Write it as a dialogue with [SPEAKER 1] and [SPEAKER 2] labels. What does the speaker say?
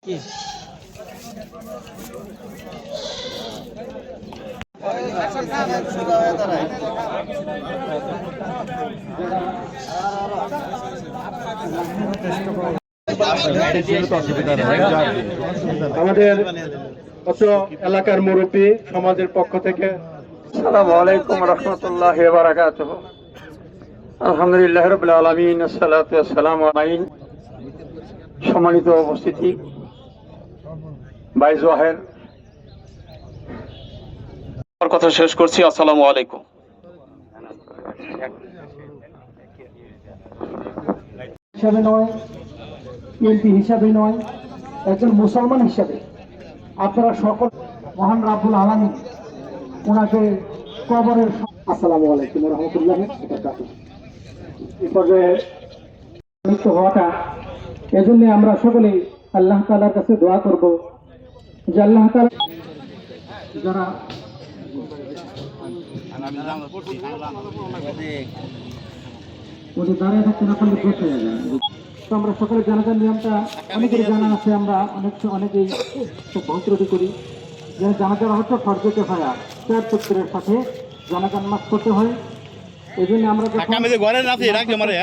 [SPEAKER 1] আমাদের এলাকার মুরব্বী সমাজের পক্ষ থেকে আসসালামু আলাইকুম রাহমাতুল্লাহি ওয়া বারাকাতুহু। আলহামদুলিল্লাহি রাব্বিল আলামিন, আসসালাতু ওয়াসসালামু আলাইহি। সম্মানিত উপস্থিতি, ভাই জোহের কথা শেষ করছি। আসসালামু আলাইকুম।
[SPEAKER 2] হিসাবে নয়, এমপি হিসাবে নয়, একজন মুসলমান হিসাবে আপনারা সকল মহান রাব্বুল আলামিন ওনাকে কবরের। আসসালামু আলাইকুম ওয়া রাহমাতুল্লাহি ওয়া বারাকাতুহু। এই পর্যায়ে মৃত্যু হওয়াটা, এজন্য আমরা সকলেই আল্লাহ তাআলার কাছে দোয়া করব যে আল্লাহ তাআলা যারা উনি দাঁড়িয়ে থাকতে না পারলে বসে যাবেন। তো আমরা সকলে জানাজার নিয়মটা অনেকেরই জানা আছে, আমরা অনেকেই খুব ভদ্রটি করি যে জানাজার হচ্ছে ফরজে কিফায়া, 4 তকবীরের সাথে জানাজার নামাজ পড়তে হয়। এই জন্য আমরা ঘরে না রাখি আমারে